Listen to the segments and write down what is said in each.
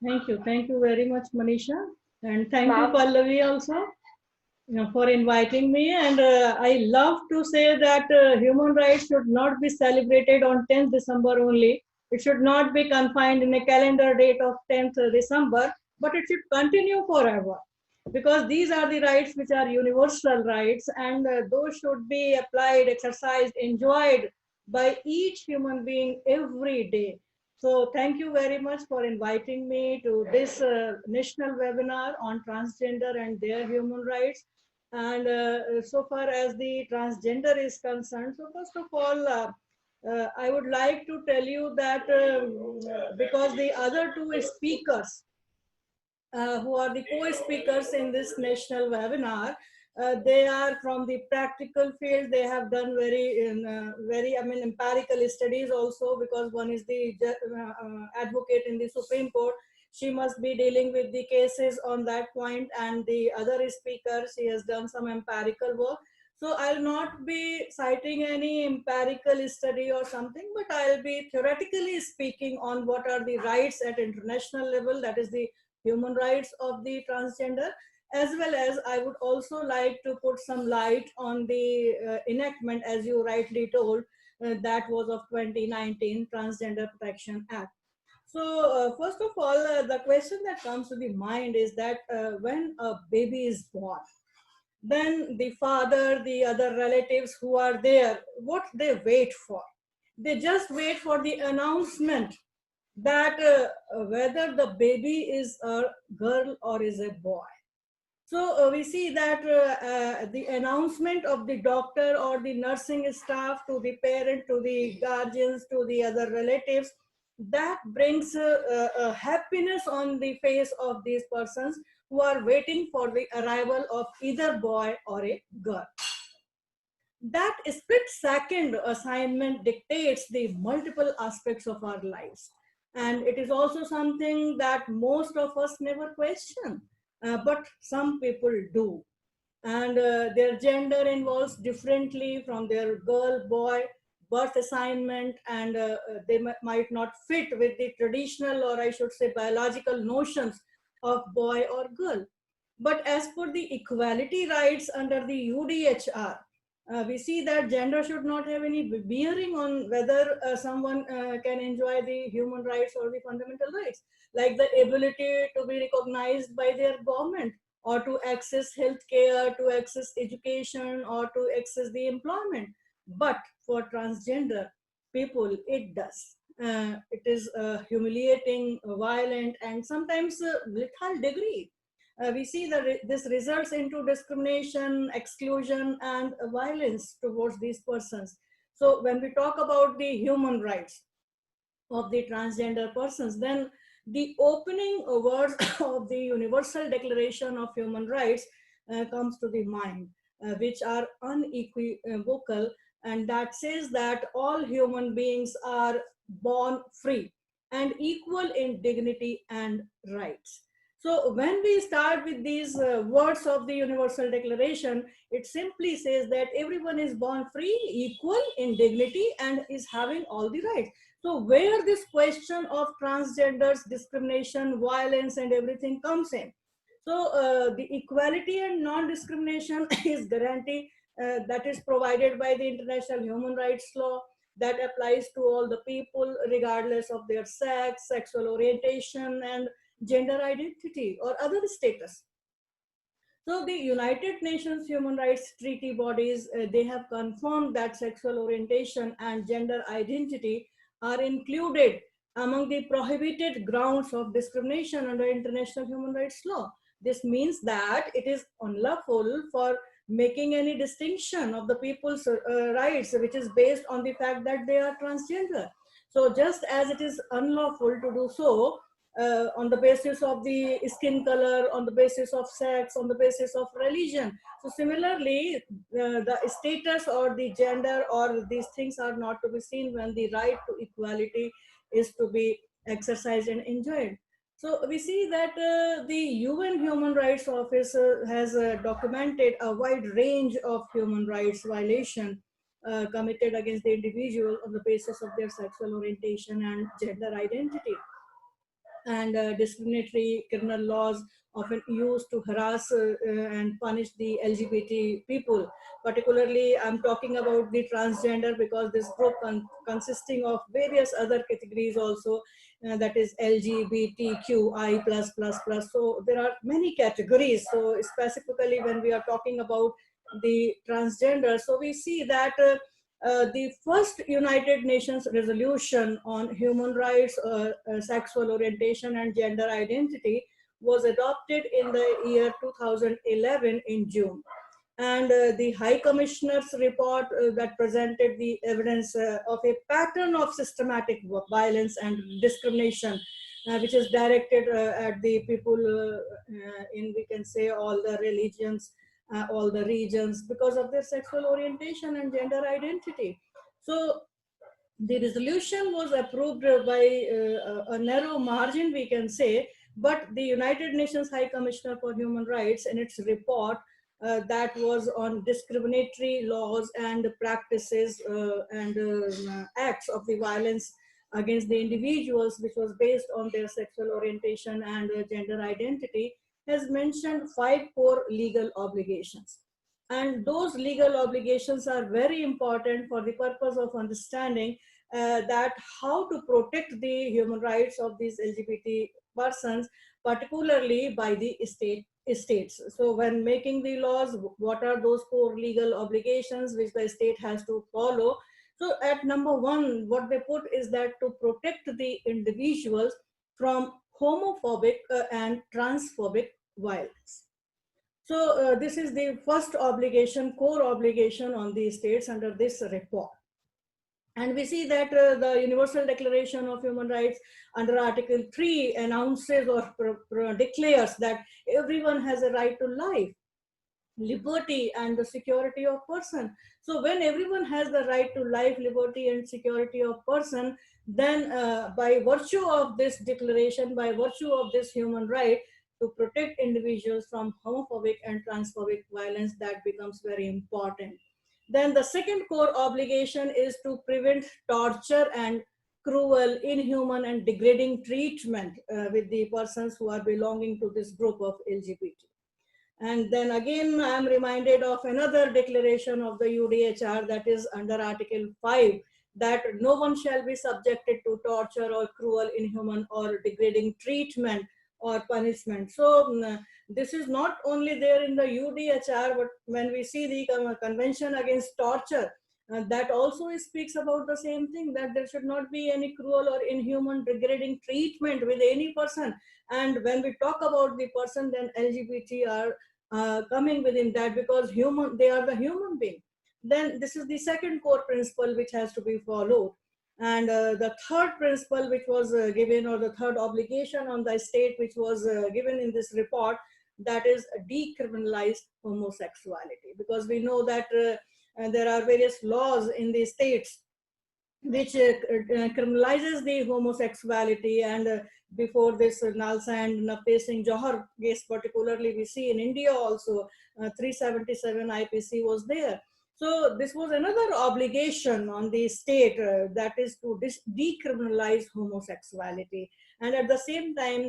Thank you very much, Manisha, and thank you, Ma'am, Pallavi, also, for inviting me. And I love to say that human rights should not be celebrated on 10th December only. It should not be confined in a calendar date of 10th December, but it should continue forever. Because these are the rights which are universal rights, and those should be applied, exercised, enjoyed by each human being every day. So, thank you very much for inviting me to this national webinar on transgender and their human rights. And so far as the transgender is concerned, so first of all, I would like to tell you that because the other two speakers who are the co-speakers in this national webinar. They are from the practical field. They have done very, empirical studies also, because one is the advocate in the Supreme Court. She must be dealing with the cases on that point, and the other speaker, she has done some empirical work. So I'll not be citing any empirical study or something, but I'll be theoretically speaking on what are the rights at international level, that is the human rights of the transgender, as well as I would also like to put some light on the enactment, as you rightly told, that was of 2019 Transgender Protection Act. So first of all, the question that comes to the mind is that when a baby is born, then the father, the other relatives who are there, what they wait for? They just wait for the announcement that whether the baby is a girl or is a boy. So we see that the announcement of the doctor or the nursing staff to the parent, to the guardians, to the other relatives, that brings happiness on the face of these persons who are waiting for the arrival of either boy or a girl. That split second assignment dictates the multiple aspects of our lives. And it is also something that most of us never question, but some people do. And their gender involves differently from their girl, boy, birth assignment, and they might not fit with the traditional, or I should say biological notions of boy or girl. But as for the equality rights under the UDHR, we see that gender should not have any bearing on whether someone can enjoy the human rights or the fundamental rights, like the ability to be recognized by their government, or to access health care, to access education, or to access the employment. But for transgender people, it does. It is humiliating, violent, and sometimes lethal degree. We see that this results into discrimination, exclusion, and violence towards these persons. So when we talk about the human rights of the transgender persons, then the opening words of the Universal Declaration of Human Rights comes to the mind, which are unequivocal, and that says that all human beings are born free and equal in dignity and rights. So when we start with these words of the Universal Declaration, it simply says that everyone is born free, equal in dignity, and is having all the rights. So where this question of transgenders, discrimination, violence, and everything comes in. So the equality and non-discrimination is guarantee that is provided by the international human rights law, that applies to all the people regardless of their sex, sexual orientation, and gender identity or other status. So the United Nations Human Rights Treaty bodies, they have confirmed that sexual orientation and gender identity are included among the prohibited grounds of discrimination under international human rights law. This means that it is unlawful for making any distinction of the people's rights, which is based on the fact that they are transgender. So just as it is unlawful to do so on the basis of the skin color, on the basis of sex, on the basis of religion. So similarly, the status or the gender or these things are not to be seen when the right to equality is to be exercised and enjoyed. So we see that the UN Human Rights Office has documented a wide range of human rights violation committed against the individual on the basis of their sexual orientation and gender identity. and discriminatory criminal laws often used to harass and punish the LGBT people. Particularly, I'm talking about the transgender because this group consisting of various other categories also, that is LGBTQI plus plus plus. So there are many categories. So specifically, when we are talking about the transgender, so we see that. The first United Nations resolution on human rights, sexual orientation, and gender identity was adopted in the year 2011 in June. And the High Commissioner's report that presented the evidence of a pattern of systematic violence and discrimination, which is directed at the people in, we can say, all the religions, all the regions, because of their sexual orientation and gender identity. So the resolution was approved by a narrow margin, we can say, but the United Nations High Commissioner for Human Rights, in its report that was on discriminatory laws and practices and acts of the violence against the individuals, which was based on their sexual orientation and gender identity, has mentioned 5 core legal obligations. And those legal obligations are very important for the purpose of understanding that how to protect the human rights of these LGBT persons, particularly by the states. So when making the laws, what are those core legal obligations which the state has to follow? So at number one, what they put is that to protect the individuals from homophobic and transphobic violence. So this is the first obligation, core obligation on the states under this report. And we see that the Universal Declaration of Human Rights under Article 3 announces or declares that everyone has a right to life, liberty, and the security of person. So when everyone has the right to life, liberty, and security of person, then by virtue of this declaration, by virtue of this human right to protect individuals from homophobic and transphobic violence, that becomes very important. Then the second core obligation is to prevent torture and cruel, inhuman, and degrading treatment with the persons who are belonging to this group of LGBT. And then again, I'm reminded of another declaration of the UDHR, that is under Article 5, that no one shall be subjected to torture or cruel, inhuman, or degrading treatment or punishment. So this is not only there in the UDHR, but when we see the Convention Against Torture, that also speaks about the same thing, that there should not be any cruel or inhuman, degrading treatment with any person. And when we talk about the person, then LGBT are coming within that, because they are the human being. Then this is the second core principle which has to be followed. And the third principle which was given, or the third obligation on the state which was given in this report, that is decriminalize homosexuality. Because we know that there are various laws in the states which criminalizes the homosexuality. And before this Nalsa and Navtej Singh Johar case particularly, we see in India also 377 IPC was there. So this was another obligation on the state, that is to decriminalize homosexuality. And at the same time,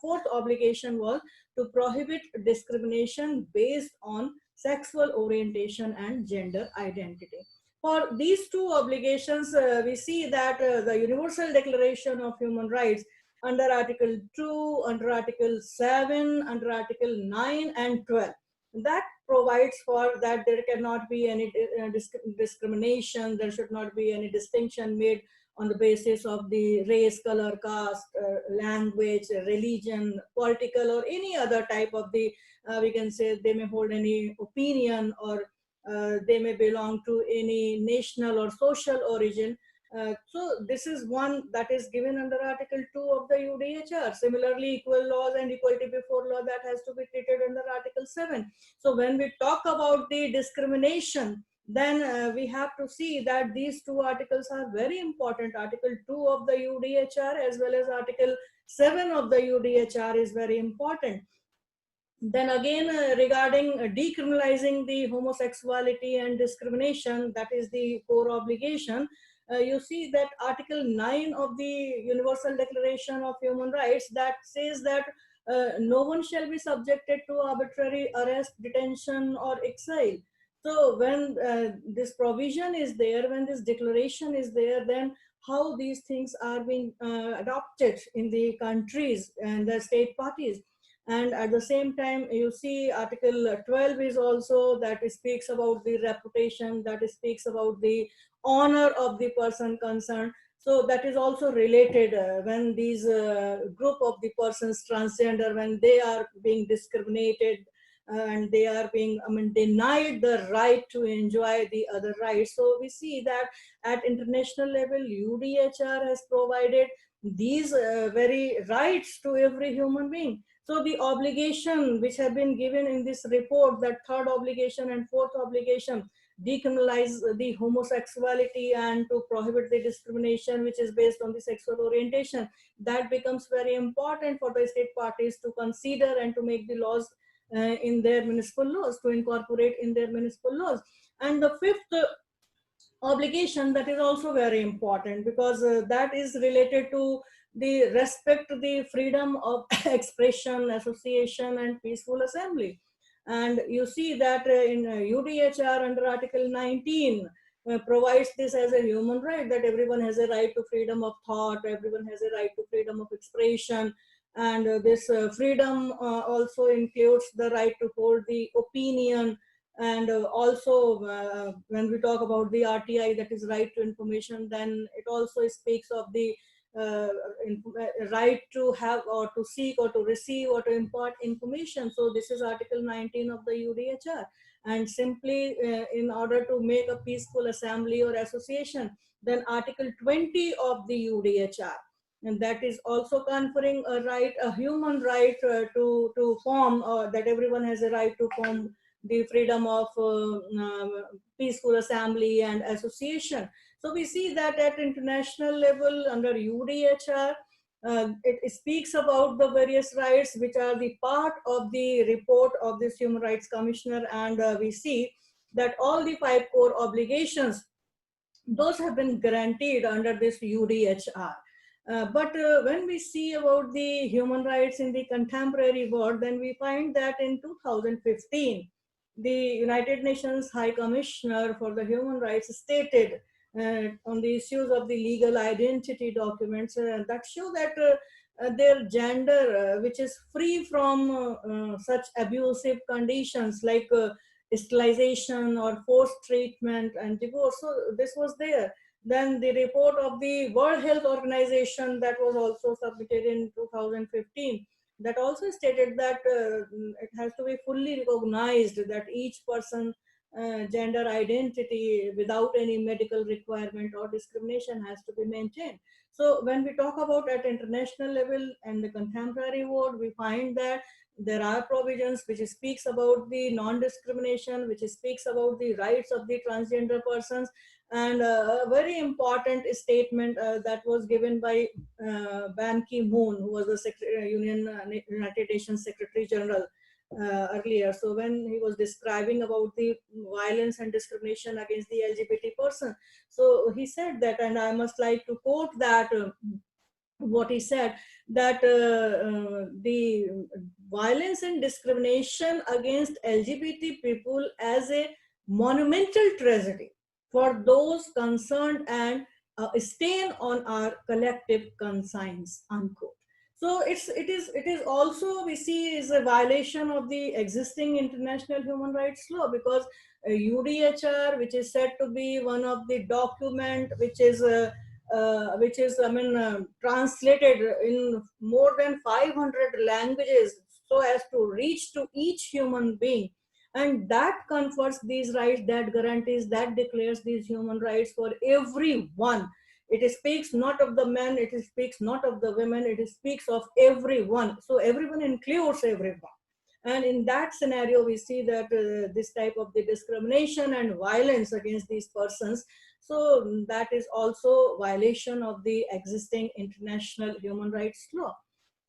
fourth obligation was to prohibit discrimination based on sexual orientation and gender identity. For these two obligations, we see that the Universal Declaration of Human Rights under Article 2, under Article 7, under Article 9 and 12, that provides for that there cannot be any discrimination, there should not be any distinction made on the basis of the race, color, caste, language, religion, political, or any other type of the, we can say they may hold any opinion, or they may belong to any national or social origin. So this is one that is given under Article 2 of the UDHR. Similarly, equal laws and equality before law, that has to be treated under Article 7. So when we talk about the discrimination, then we have to see that these two articles are very important. Article 2 of the UDHR as well as Article 7 of the UDHR is very important. Then again, regarding decriminalizing the homosexuality and discrimination, that is the core obligation. you see that Article 9 of the Universal Declaration of Human Rights that says that no one shall be subjected to arbitrary arrest, detention, or exile. So when this provision is there, when this declaration is there, then how these things are being adopted in the countries and the state parties. And at the same time, you see Article 12 is also that speaks about the reputation, that speaks about the honor of the person concerned. So that is also related when these group of the persons transgender, when they are being discriminated and they are being, I mean, denied the right to enjoy the other rights. So we see that at international level, UDHR has provided these very rights to every human being. So the obligation which have been given in this report, that third obligation and fourth obligation, decriminalize the homosexuality and to prohibit the discrimination which is based on the sexual orientation, that becomes very important for the state parties to consider and to make the laws in their municipal laws, to incorporate in their municipal laws. And the fifth obligation, that is also very important, because that is related to the respect to the freedom of expression, association, and peaceful assembly. And you see that in UDHR under Article 19 provides this as a human right, that everyone has a right to freedom of thought, everyone has a right to freedom of expression. And this freedom also includes the right to hold the opinion. And also when we talk about the RTI, that is right to information, then it also speaks of the uh, right to have or to seek or to receive or to impart information. So this is Article 19 of the UDHR. And simply in order to make a peaceful assembly or association, then Article 20 of the UDHR, and that is also conferring a right, a human right to form, that everyone has a right to form the freedom of peaceful assembly and association. So we see that at international level under UDHR, it speaks about the various rights which are the part of the report of this Human Rights Commissioner. And we see that all the 5 core obligations, those have been guaranteed under this UDHR. But when we see about the human rights in the contemporary world, then we find that in 2015, the United Nations High Commissioner for the Human Rights stated on the issues of the legal identity documents that show that their gender, which is free from such abusive conditions like sterilization or forced treatment and divorce. So this was there. Then the report of the World Health Organization that was also submitted in 2015, that also stated that it has to be fully recognized that each person gender identity without any medical requirement or discrimination has to be maintained. So when we talk about at international level and the contemporary world, we find that there are provisions which speaks about the non-discrimination, which speaks about the rights of the transgender persons. And a very important statement that was given by Ban Ki-moon, who was the United Nations Secretary General earlier. So when he was describing about the violence and discrimination against the LGBT person, so he said that, and I must like to quote that, what he said, that the violence and discrimination against LGBT people as a monumental tragedy for those concerned and a stain on our collective conscience, unquote. So it is also, we see, is a violation of the existing international human rights law, because UDHR, which is said to be one of the document which is, I mean, translated in more than 500 languages so as to reach to each human being. And that confers these rights, that guarantees, that declares these human rights for everyone. It speaks not of the men, it speaks not of the women, it speaks of everyone. So everyone includes everyone. And in that scenario, we see that this type of the discrimination and violence against these persons, so that is also violation of the existing international human rights law.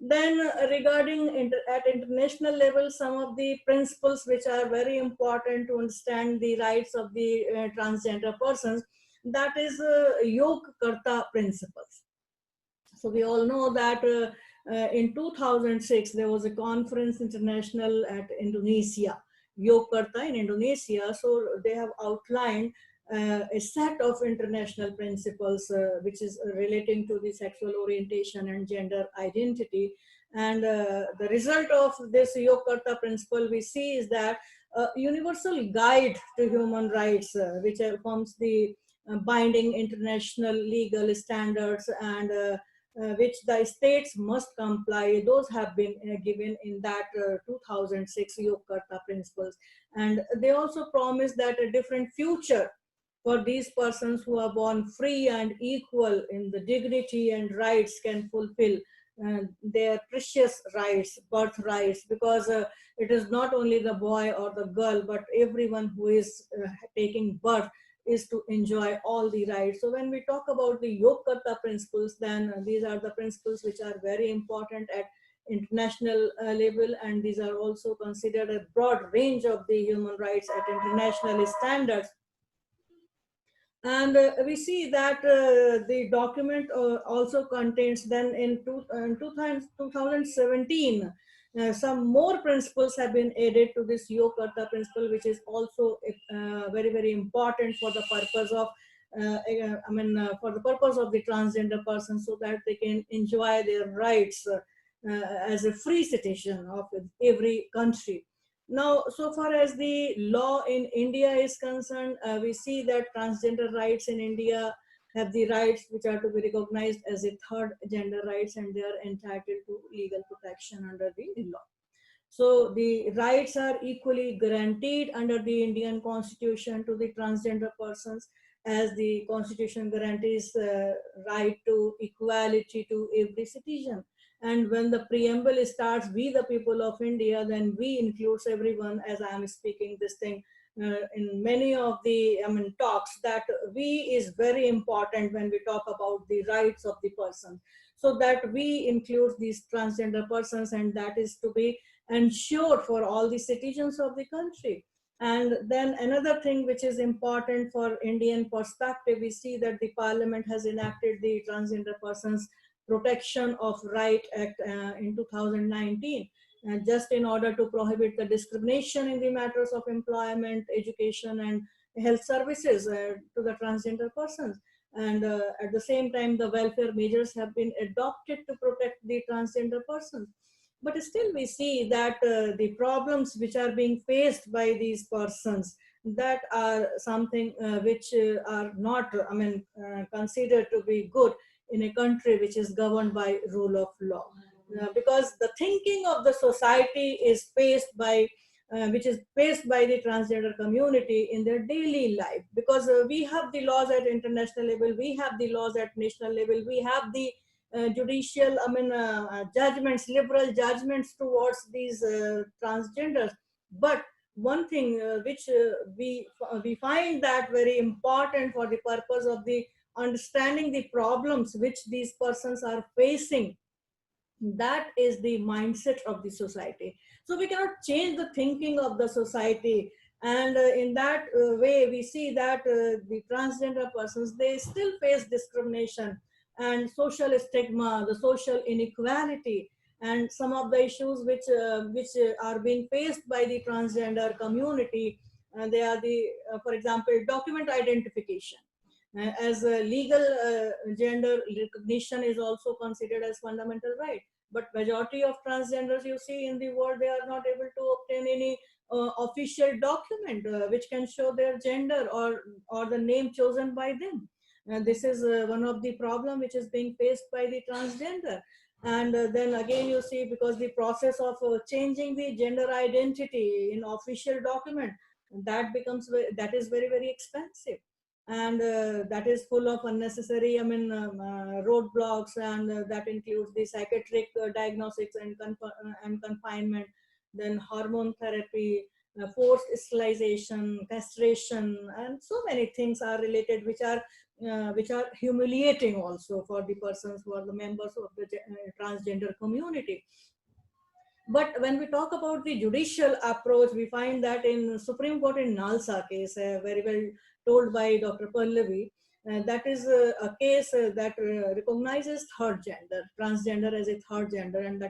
Then regarding at international level, some of the principles which are very important to understand the rights of the transgender persons, that is Yog Karta principles. So we all know that in 2006 there was a conference international at Indonesia, Yogyakarta in Indonesia. So they have outlined a set of international principles which is relating to the sexual orientation and gender identity. And the result of this Yogyakarta principle we see is that universal guide to human rights, which forms the binding international legal standards and which the states must comply. Those have been given in that 2006 Yogyakarta principles. And they also promise that a different future for these persons who are born free and equal in the dignity and rights can fulfill their precious rights, birth rights, because it is not only the boy or the girl, but everyone who is taking birth is to enjoy all the rights. So when we talk about the Yogyakarta principles, then these are the principles which are very important at international level, and these are also considered a broad range of the human rights at international standards. And we see that the document also contains then in 2017 some more principles have been added to this Yogyakarta principle, which is also very, very important for the purpose of for the purpose of the transgender person, so that they can enjoy their rights as a free citizen of every country. Now, so far as the law in India is concerned, we see that transgender rights in India have the rights which are to be recognized as a third gender rights, and they are entitled to legal protection under the law. So the rights are equally guaranteed under the Indian Constitution to the transgender persons, as the Constitution guarantees right to equality to every citizen. And when the preamble starts, "We the people of India," then "we" includes everyone, as I am speaking this thing in many of the talks, that "we" is very important when we talk about the rights of the person. So that "we" includes these transgender persons, and that is to be ensured for all the citizens of the country. And then another thing which is important for Indian perspective, we see that the Parliament has enacted the Transgender Persons Protection of Right Act in 2019, just in order to prohibit the discrimination in the matters of employment, education, and health services to the transgender persons. And at the same time, the welfare measures have been adopted to protect the transgender persons. But still we see that the problems which are being faced by these persons, that are something which are not considered to be good in a country which is governed by rule of law. Because the thinking of the society is faced by which is faced by the transgender community in their daily life. Because we have the laws at international level, we have the laws at national level, we have the judicial judgments, liberal judgments towards these transgenders. But one thing which we find that very important for the purpose of the understanding the problems which these persons are facing, that is the mindset of the society. So we cannot change the thinking of the society. And in that way we see that the transgender persons, they still face discrimination and social stigma, the social inequality, and some of the issues which are being faced by the transgender community. And they are the for example, document identification. As a legal gender recognition is also considered as fundamental right, but majority of transgenders you see in the world, they are not able to obtain any official document which can show their gender or the name chosen by them. This is one of the problem which is being faced by the transgender. And then again you see, because the process of changing the gender identity in official document, that is very, very expensive, and that is full of unnecessary roadblocks, and that includes the psychiatric diagnostics and confinement, then hormone therapy, forced sterilization, castration, and so many things are related, which are humiliating also for the persons who are the members of the transgender community. But when we talk about the judicial approach, we find that in Supreme Court in Nalsa case, very well told by Dr. Pallavi, That is a case that recognizes third gender, transgender as a third gender, and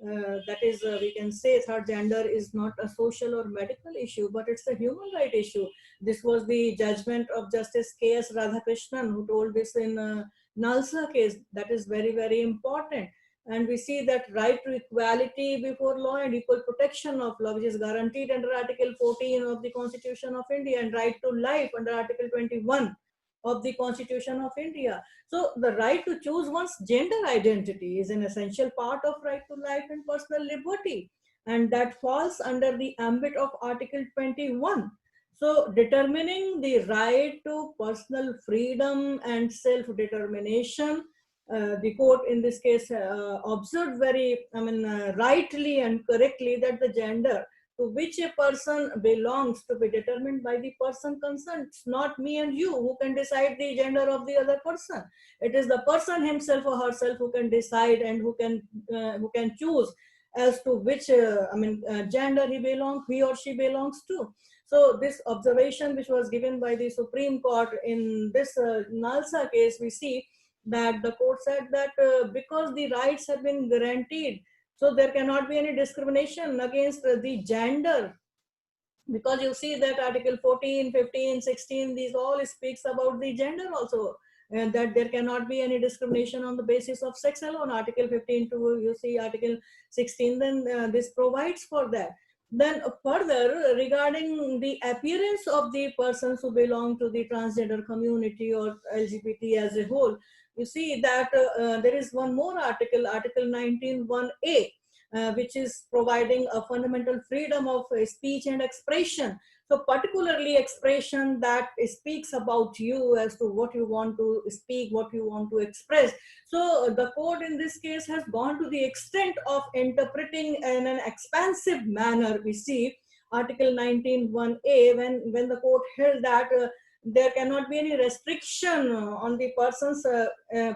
we can say third gender is not a social or medical issue, but it's a human right issue. This was the judgment of Justice K.S. Radhakrishnan, who told this in Nalsa case. That is very, very important. And we see that right to equality before law and equal protection of law, which is guaranteed under Article 14 of the Constitution of India, and right to life under Article 21 of the Constitution of India. So the right to choose one's gender identity is an essential part of right to life and personal liberty, and that falls under the ambit of Article 21. So determining the right to personal freedom and self-determination, the court in this case observed very, rightly and correctly that the gender to which a person belongs to be determined by the person concerned. It's not me and you who can decide the gender of the other person. It is the person himself or herself who can decide and who can choose as to which gender he or she belongs to. So this observation, which was given by the Supreme Court in this Nalsa case, we see that the court said that because the rights have been guaranteed, so there cannot be any discrimination against the gender, because you see that Article 14, 15, 16, these all speaks about the gender also, and that there cannot be any discrimination on the basis of sex alone. Article 15 to you see Article 16, then this provides for that. Then further, regarding the appearance of the persons who belong to the transgender community or LGBT as a whole, you see that there is one more article, Article 19(1)(a), which is providing a fundamental freedom of speech and expression. So particularly expression that speaks about you as to what you want to speak, what you want to express. So the court in this case has gone to the extent of interpreting in an expansive manner. We see Article 19(1)(a), when the court held that there cannot be any restriction on the person's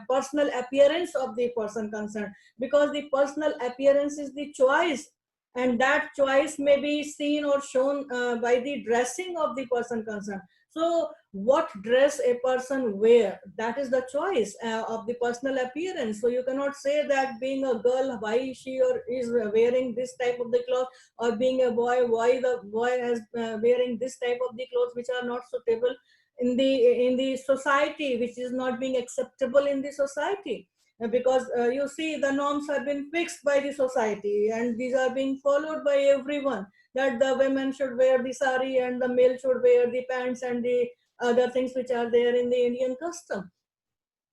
personal appearance of the person concerned, because the personal appearance is the choice, and that choice may be seen or shown by the dressing of the person concerned. So what dress a person wear, that is the choice of the personal appearance. So you cannot say that being a girl, why she or is wearing this type of the cloth, or being a boy, why the boy is wearing this type of the clothes which are not suitable in the society, which is not being acceptable in the society. Because you see the norms have been fixed by the society, and these are being followed by everyone, that the women should wear the sari and the male should wear the pants and the other things which are there in the Indian custom.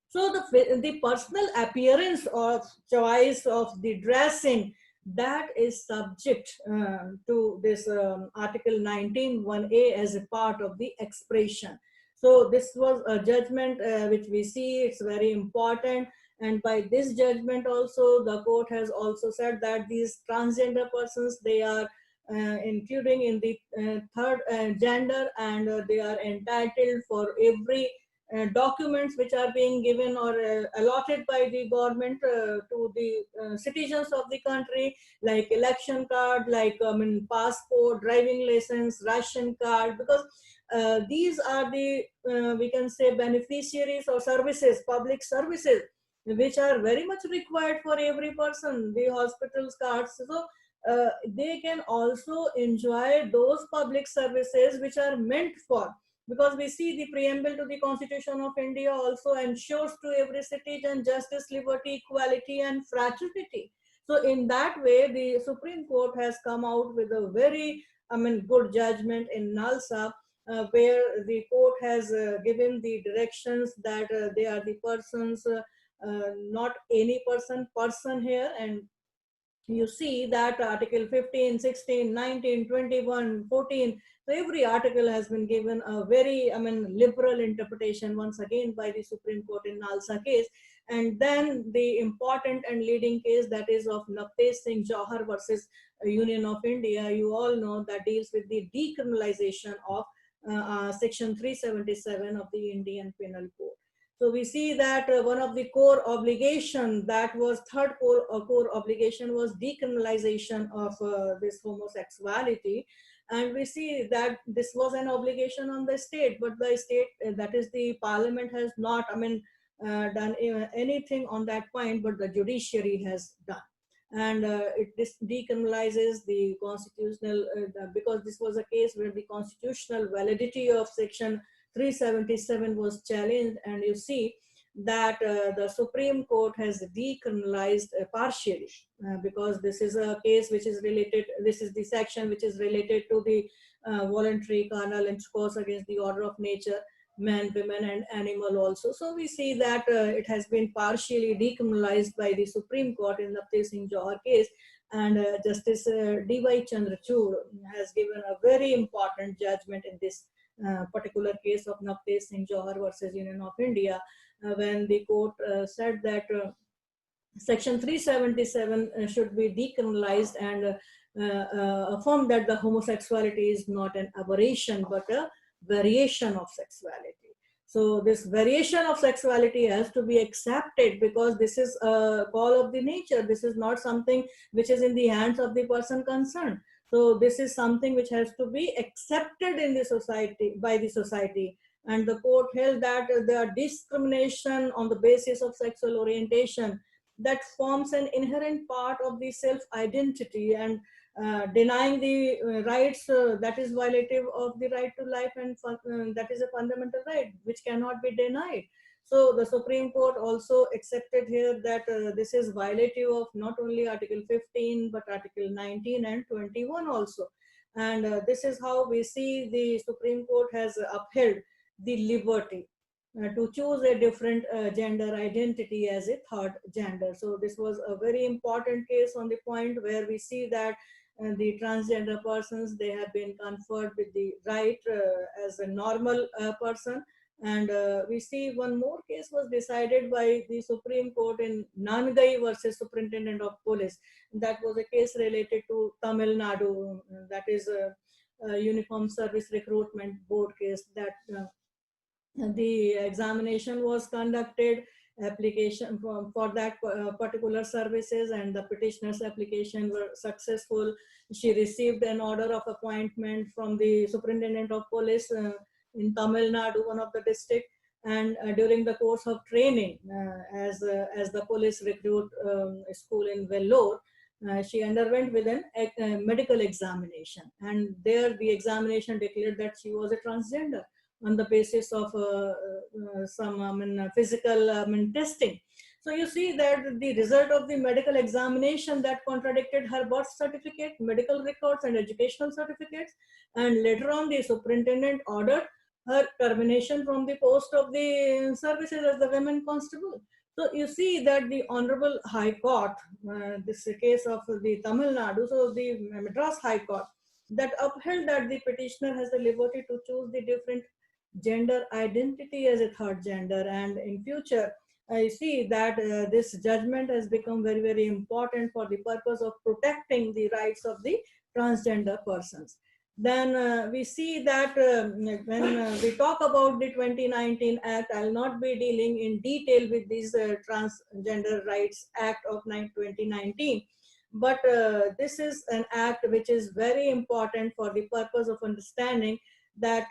So the personal appearance of choice of the dressing, that is subject to this Article 19(1)(a) as a part of the expression. So this was a judgment which we see, it's very important. And by this judgment also, the court has also said that these transgender persons, they are including in the third gender, and they are entitled for every documents which are being given or allotted by the government to the citizens of the country, like election card, like passport, driving license, ration card, because these are the we can say beneficiaries or services, public services, which are very much required for every person, the hospitals cards. So they can also enjoy those public services which are meant for, because we see the preamble to the Constitution of India also ensures to every citizen justice, liberty, equality, and fraternity. So in that way, the Supreme Court has come out with a very, good judgment in Nalsa, where the court has given the directions that they are the persons, not any person here. And you see that Article 15, 16, 19, 21, 14, so every article has been given a very, liberal interpretation once again by the Supreme Court in Nalsa case. And then the important and leading case, that is of Navtej Singh Jauhar versus Union of India, you all know, that deals with the decriminalization of Section 377 of the Indian Penal Code. So we see that one of the core obligation, that was third core obligation, was decriminalization of this homosexuality. And we see that this was an obligation on the state, but the state, that is the parliament, has not, done anything on that point, but the judiciary has done. And it decriminalizes the constitutional, because this was a case where the constitutional validity of section 377 was challenged, and you see that the Supreme Court has decriminalized partially, because this is a case which is related, this is the section which is related to the voluntary carnal intercourse against the order of nature, man, women, and animal also. So we see that it has been partially decriminalized by the Supreme Court in the Navtej Singh Johar case. And Justice D.Y. Chandrachud has given a very important judgment in this particular case of Navtej Singh Johar versus Union of India, when the court said that Section 377 should be decriminalized, and affirmed that the homosexuality is not an aberration but a variation of sexuality. So this variation of sexuality has to be accepted, because this is a call of the nature. This is not something which is in the hands of the person concerned. So this is something which has to be accepted in the society, by the society. And the court held that the discrimination on the basis of sexual orientation, that forms an inherent part of the self-identity, and denying the rights, that is violative of the right to life, and that is a fundamental right which cannot be denied. So the Supreme Court also accepted here that this is violative of not only Article 15 but Article 19 and 21 also. And this is how we see the Supreme Court has upheld the liberty to choose a different gender identity as a third gender. So this was a very important case on the point where we see that the transgender persons, they have been conferred with the right as a normal person. And we see one more case was decided by the Supreme Court in Nangai versus Superintendent of Police. That was a case related to Tamil Nadu, that is a Uniform Service Recruitment Board case, that the examination was conducted, application for that particular services, and the petitioner's application were successful. She received an order of appointment from the Superintendent of Police in Tamil Nadu, one of the district. And during the course of training as the police recruit school in Vellore, she underwent with a medical examination, and there the examination declared that she was a transgender on the basis of some physical testing. So you see that the result of the medical examination that contradicted her birth certificate, medical records, and educational certificates, and later on the superintendent ordered her termination from the post of the services as the women constable. So you see that the Honorable High Court, this case of the Tamil Nadu, so the Madras High Court, that upheld that the petitioner has the liberty to choose the different gender identity as a third gender. And in future, I see that this judgment has become very, very important for the purpose of protecting the rights of the transgender persons. Then we see that when we talk about the 2019 Act, I'll not be dealing in detail with this Transgender Rights Act of 2019. But this is an act which is very important for the purpose of understanding that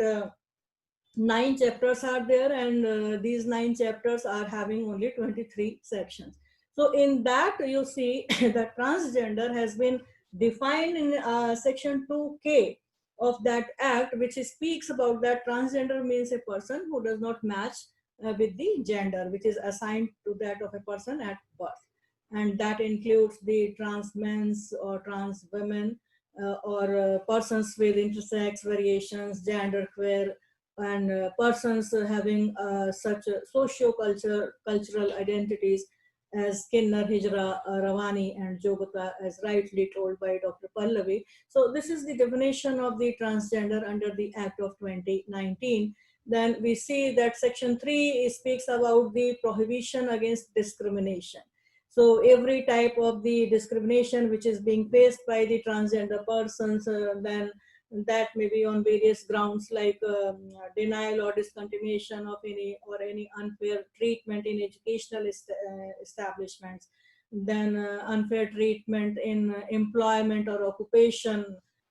9 chapters are there, and these 9 chapters are having only 23 sections. So in that you see that transgender has been defined in section 2K of that act, which speaks about that transgender means a person who does not match with the gender which is assigned to that of a person at birth. And that includes the trans men or trans women, or persons with intersex variations, gender queer, and persons having such socio-cultural identities as Kinnar, Hijra, Ravani, and Jogata, as rightly told by Dr. Pallavi. So this is the definition of the transgender under the Act of 2019. Then we see that section 3 speaks about the prohibition against discrimination. So every type of the discrimination which is being faced by the transgender persons, then that may be on various grounds like denial or discontinuation of any unfair treatment in educational establishments, then unfair treatment in employment or occupation,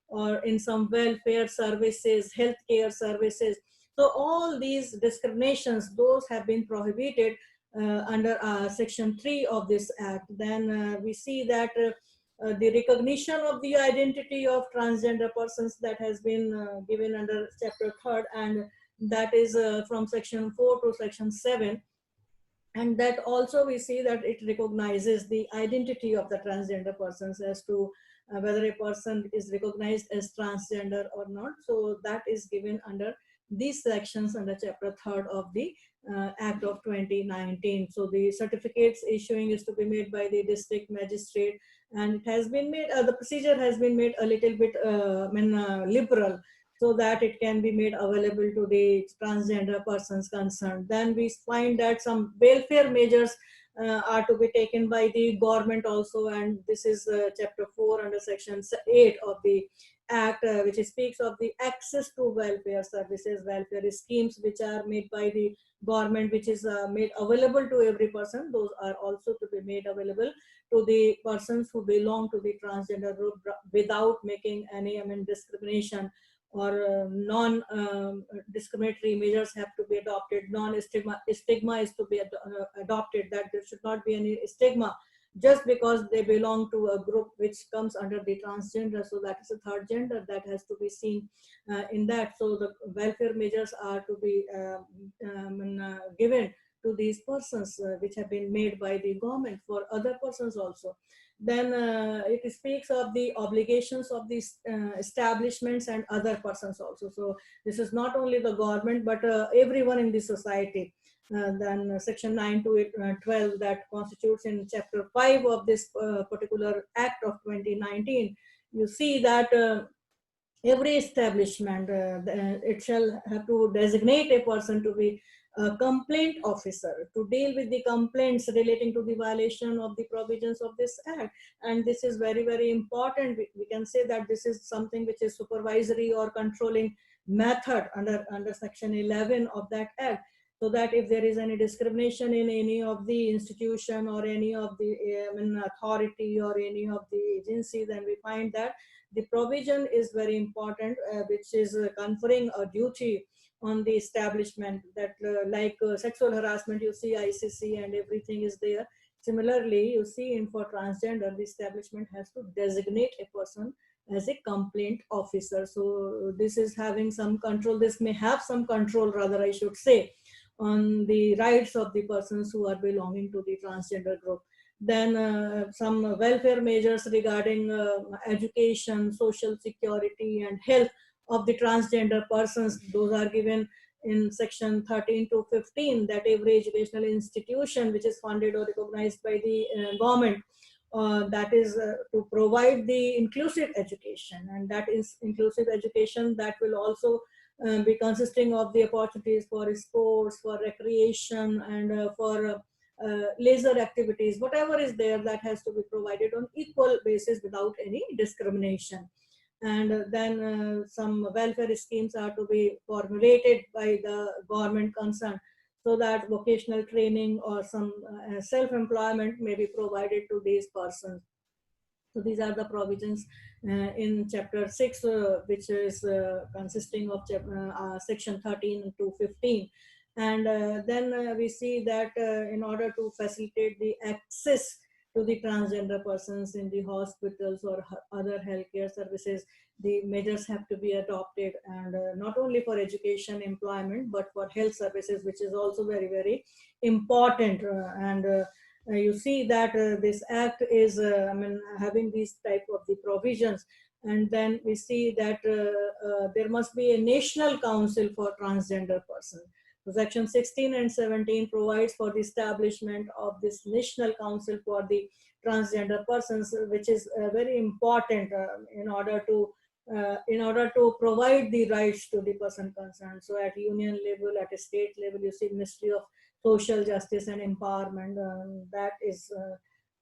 or in some welfare services, healthcare services. So all these discriminations, those have been prohibited under Section 3 of this Act. Then we see that the recognition of the identity of transgender persons, that has been given under Chapter 3rd, and that is from Section 4 to Section 7. And that also we see that it recognizes the identity of the transgender persons as to whether a person is recognized as transgender or not. So that is given under these sections under Chapter 3rd of the Act of 2019. So the certificates issuing is to be made by the district magistrate, and it has been made, the procedure has been made a little bit liberal, so that it can be made available to the transgender persons concerned. Then we find that some welfare measures are to be taken by the government also, and this is Chapter 4 under Section 8 of the Act, which speaks of the access to welfare services, welfare schemes which are made by the government, which is made available to every person. Those are also to be made available to the persons who belong to the transgender group without making any discrimination, or non-discriminatory measures have to be adopted. Non-stigma is to be adopted, that there should not be any stigma just because they belong to a group which comes under the transgender. So that is a third gender that has to be seen in that. So the welfare measures are to be given to these persons, which have been made by the government for other persons also. Then it speaks of the obligations of these establishments and other persons also. So this is not only the government, but everyone in the society. Then Section 9 to 12 that constitutes in Chapter 5 of this particular Act of 2019, you see that every establishment, it shall have to designate a person to be a complaint officer to deal with the complaints relating to the violation of the provisions of this Act. And this is very, very important. We can say that this is something which is supervisory or controlling method under Section 11 of that Act. So that if there is any discrimination in any of the institution or any of the authority or any of the agency, then we find that the provision is very important, which is conferring a duty on the establishment, that like sexual harassment, you see ICC and everything is there. Similarly, you see in for transgender, the establishment has to designate a person as a complaint officer. So this is having some control. This may have some control, rather I should say, on the rights of the persons who are belonging to the transgender group. Then some welfare measures regarding education, social security, and health of the transgender persons. Those are given in Section 13 to 15, that every educational institution which is funded or recognized by the government, that is to provide the inclusive education, and that is inclusive education that will also be consisting of the opportunities for sports, for recreation, and for leisure activities. Whatever is there, that has to be provided on equal basis without any discrimination. And then some welfare schemes are to be formulated by the government concerned, so that vocational training or some self-employment may be provided to these persons. So these are the provisions in Chapter 6, which is consisting of Section 13 to 15. And then we see that in order to facilitate the access to the transgender persons in the hospitals or other healthcare services, the measures have to be adopted, and not only for education, employment, but for health services, which is also very, very important. You see that this Act is having these type of the provisions. And then we see that there must be a national council for transgender persons. So Section 16 and 17 provides for the establishment of this national council for the transgender persons, which is very important in order to provide the rights to the person concerned. So at union level, at a state level, you see Ministry of Social Justice and Empowerment, that is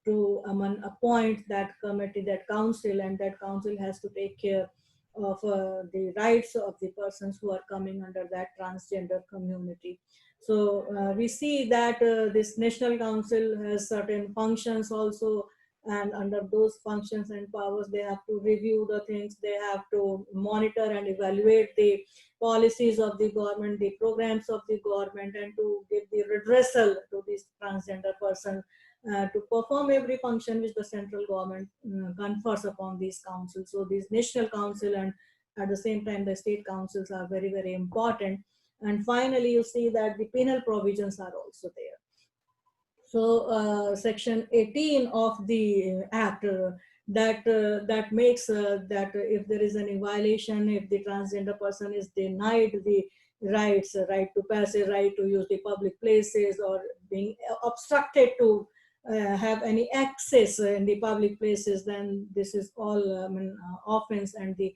to appoint that committee, that council, and that council has to take care of the rights of the persons who are coming under that transgender community. So we see that this National Council has certain functions also, and under those functions and powers, they have to review the things, they have to monitor and evaluate the policies of the government, the programs of the government, and to give the redressal to this transgender person, to perform every function which the central government confers upon these councils. So these national council and at the same time the state councils are very, very important. And finally, you see that the penal provisions are also there. So section 18 of the act, that makes that if there is any violation, if the transgender person is denied the rights, right to passage, right to use the public places, or being obstructed to have any access in the public places, then this is all offense, and the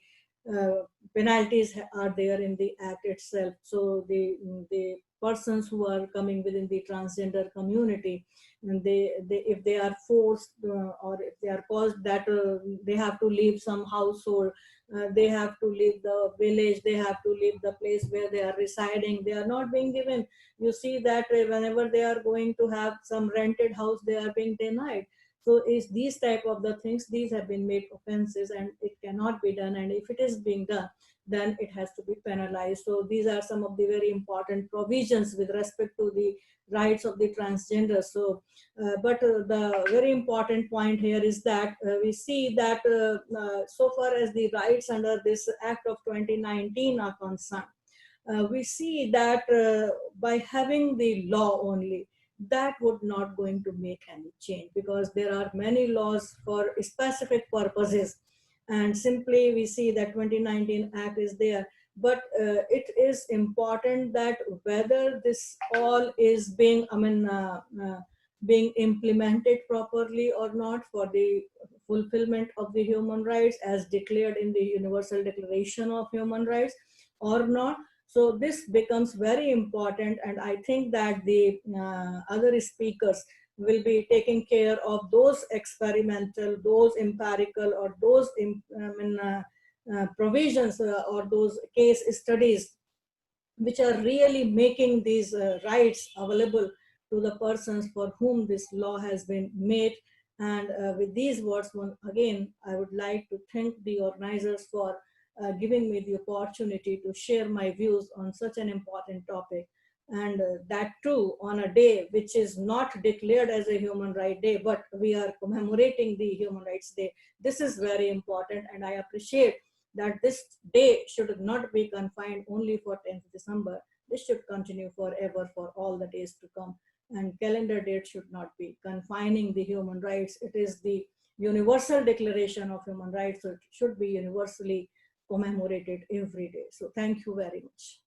penalties are there in the act itself. So the persons who are coming within the transgender community, and they if they are forced or if they are caused that they have to leave some household, they have to leave the village, they have to leave the place where they are residing, they are not being given. You see that whenever they are going to have some rented house, they are being denied. So is these type of the things, these have been made offenses, and it cannot be done, and if it is being done, then it has to be penalized. So these are some of the very important provisions with respect to the rights of the transgender. So but the very important point here is that we see that so far as the rights under this act of 2019 are concerned, we see that by having the law only, that would not going to make any change, because there are many laws for specific purposes, and simply we see that 2019 act is there. But it is important that whether this all is being being implemented properly or not for the fulfillment of the human rights as declared in the Universal Declaration of Human Rights or not. So this becomes very important, and I think that the other speakers will be taking care of those experimental, those empirical, or those provisions or those case studies which are really making these rights available to the persons for whom this law has been made. And with these words, again, I would like to thank the organizers for giving me the opportunity to share my views on such an important topic. And that too on a day which is not declared as a Human Rights Day, but we are commemorating the Human Rights Day. This is very important, and I appreciate that this day should not be confined only for 10th December. This should continue forever for all the days to come. And calendar date should not be confining the human rights. It is the Universal Declaration of Human Rights, so it should be universally commemorated every day. So thank you very much.